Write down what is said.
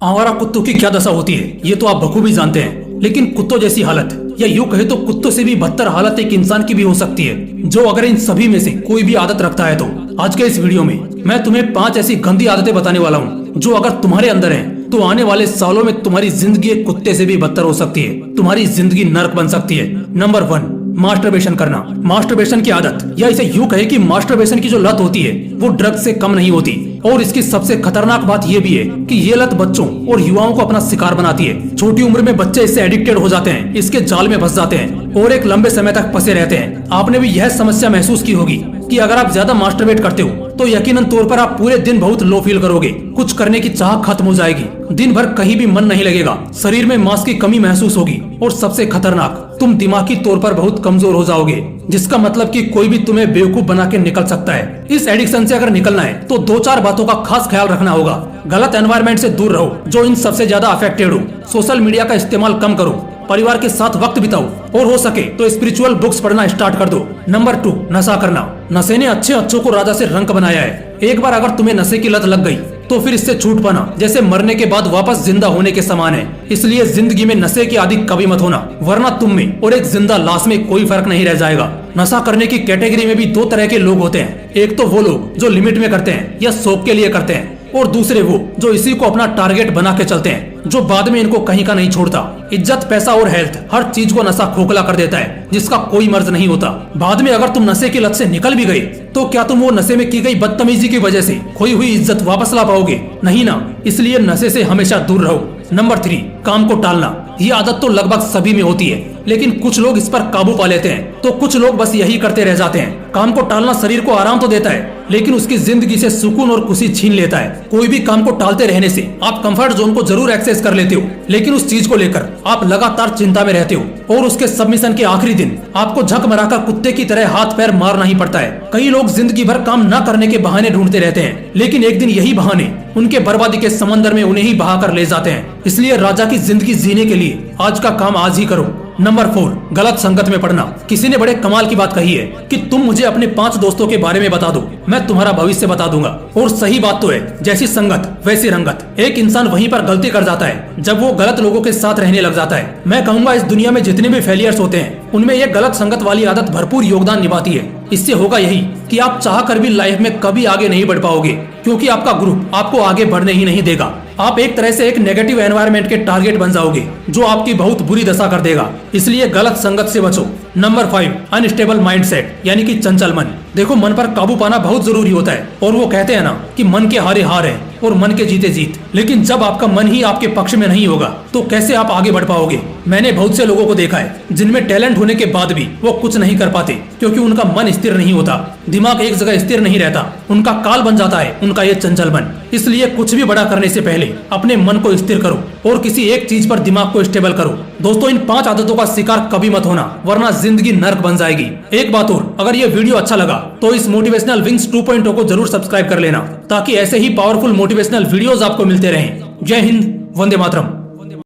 आवारा कुत्तों की क्या दशा होती है ये तो आप बखूबी जानते हैं, लेकिन कुत्तों जैसी हालत या यूं कहे तो कुत्तों से भी बदतर हालत एक इंसान की भी हो सकती है, जो अगर इन सभी में से कोई भी आदत रखता है। तो आज के इस वीडियो में मैं तुम्हें 5 ऐसी गंदी आदतें बताने वाला हूँ जो अगर तुम्हारे अंदर हैं तो आने वाले सालों में तुम्हारी जिंदगी एक कुत्ते से भी बदतर हो सकती है, तुम्हारी जिंदगी नर्क बन सकती है। नंबर 1, मास्टरबेशन करना। मास्टरबेशन की आदत या इसे यूं कहे कि मास्टरबेशन की जो लत होती है वो ड्रग्स से कम नहीं होती, और इसकी सबसे खतरनाक बात ये भी है कि ये लत बच्चों और युवाओं को अपना शिकार बनाती है। छोटी उम्र में बच्चे इससे एडिक्टेड हो जाते हैं, इसके जाल में फंस जाते हैं और एक लंबे समय तक फंसे रहते हैं। आपने भी यह समस्या महसूस की होगी कि अगर आप ज्यादा मास्टरबेट करते हो तो यकीनन तौर पर आप पूरे दिन बहुत लो फील करोगे, कुछ करने की चाह खत्म हो जाएगी, दिन भर कहीं भी मन नहीं लगेगा, शरीर में मांस की कमी महसूस होगी और सबसे खतरनाक तुम दिमागी तौर पर बहुत कमजोर हो जाओगे, जिसका मतलब कि कोई भी तुम्हें बेवकूफ बना के निकल सकता है। इस एडिक्शन से अगर निकलना है तो 2-4 बातों का खास ख्याल रखना होगा। गलत एनवायरनमेंट से दूर रहो जो इन सबसे ज्यादा अफेक्टेड हो। सोशल मीडिया का इस्तेमाल कम करो, परिवार के साथ वक्त बिताओ और हो सके तो स्पिरिचुअल बुक्स पढ़ना स्टार्ट कर दो। नंबर 2, नशा करना। नशे ने अच्छों को राजा से रंक बनाया है। एक बार अगर तुम्हें नशे की लत लग गई तो फिर इससे छूट पाना जैसे मरने के बाद वापस जिंदा होने के समान है। इसलिए जिंदगी में नशे की आदि कभी मत होना, वरना तुम में और एक जिंदा लाश में कोई फर्क नहीं रह जाएगा। नशा करने की कैटेगरी में भी 2 तरह के लोग होते हैं। एक तो वो लोग जो लिमिट में करते हैं या शौक के लिए करते हैं, और दूसरे वो जो इसी को अपना टारगेट बना के चलते हैं, जो बाद में इनको कहीं का नहीं छोड़ता। इज्जत, पैसा और हेल्थ, हर चीज को नशा खोखला कर देता है जिसका कोई मर्ज नहीं होता। बाद में अगर तुम नशे की लत से निकल भी गए तो क्या तुम वो नशे में की गई बदतमीजी की वजह से खोई हुई इज्जत वापस ला पाओगे? नहीं ना। इसलिए नशे से हमेशा दूर रहो। नंबर 3, काम को टालना। ये आदत तो लगभग सभी में होती है, लेकिन कुछ लोग इस पर काबू पा लेते हैं तो कुछ लोग बस यही करते रह जाते हैं। काम को टालना शरीर को आराम तो देता है, लेकिन उसकी जिंदगी से सुकून और खुशी छीन लेता है। कोई भी काम को टालते रहने से आप कंफर्ट जोन को जरूर एक्सेस कर लेते हो, लेकिन उस चीज को लेकर आप लगातार चिंता में रहते हो और उसके सबमिशन के आखिरी दिन आपको झक मराकर कुत्ते की तरह हाथ पैर मारना ही पड़ता है। कई लोग जिंदगी भर काम न करने के बहाने ढूंढते रहते हैं, लेकिन एक दिन यही बहाने उनके बर्बादी के समंदर में उन्हें ही बहाकर ले जाते हैं। इसलिए राजा की जिंदगी जीने के लिए आज का काम आज ही करो। नंबर 4, गलत संगत में पड़ना। किसी ने बड़े कमाल की बात कही है कि तुम मुझे अपने 5 दोस्तों के बारे में बता दो, मैं तुम्हारा भविष्य बता दूंगा। और सही बात तो है, जैसी संगत वैसी रंगत। एक इंसान वहीं पर गलती कर जाता है जब वो गलत लोगों के साथ रहने लग जाता है। मैं कहूंगा इस दुनिया में जितने भी फेलियर्स होते हैं उनमें ये गलत संगत वाली आदत भरपूर योगदान निभाती है। इससे होगा यही कि आप चाह कर भी लाइफ में कभी आगे नहीं बढ़ पाओगे, क्योंकि आपका ग्रुप आपको आगे बढ़ने ही नहीं देगा। आप एक तरह से एक नेगेटिव एनवायरनमेंट के टारगेट बन जाओगे जो आपकी बहुत बुरी दशा कर देगा। इसलिए गलत संगत से बचो। नंबर 5, अनस्टेबल माइंडसेट यानी कि चंचल मन। देखो, मन पर काबू पाना बहुत जरूरी होता है, और वो कहते हैं ना कि मन के हारे हार है और मन के जीते जीत। लेकिन जब आपका मन ही आपके पक्ष में नहीं होगा तो कैसे आप आगे बढ़ पाओगे? मैंने बहुत से लोगों को देखा है जिनमें टैलेंट होने के बाद भी वो कुछ नहीं कर पाते, क्योंकि उनका मन स्थिर नहीं होता, दिमाग एक जगह स्थिर नहीं रहता, उनका काल बन जाता है उनका ये चंचल मन। इसलिए कुछ भी बड़ा करने से पहले अपने मन को स्थिर करो और किसी एक चीज पर दिमाग को स्टेबल करो। दोस्तों, इन 5 आदतों का शिकार कभी मत होना, वरना जिंदगी नर्क बन जाएगी। एक बात और, अगर ये वीडियो अच्छा लगा तो इस मोटिवेशनल विंग्स 2.0 को जरूर सब्सक्राइब कर लेना, ताकि ऐसे ही पावरफुल मोटिवेशनल वीडियोस आपको मिलते रहें। जय हिंद, वंदे मातरम।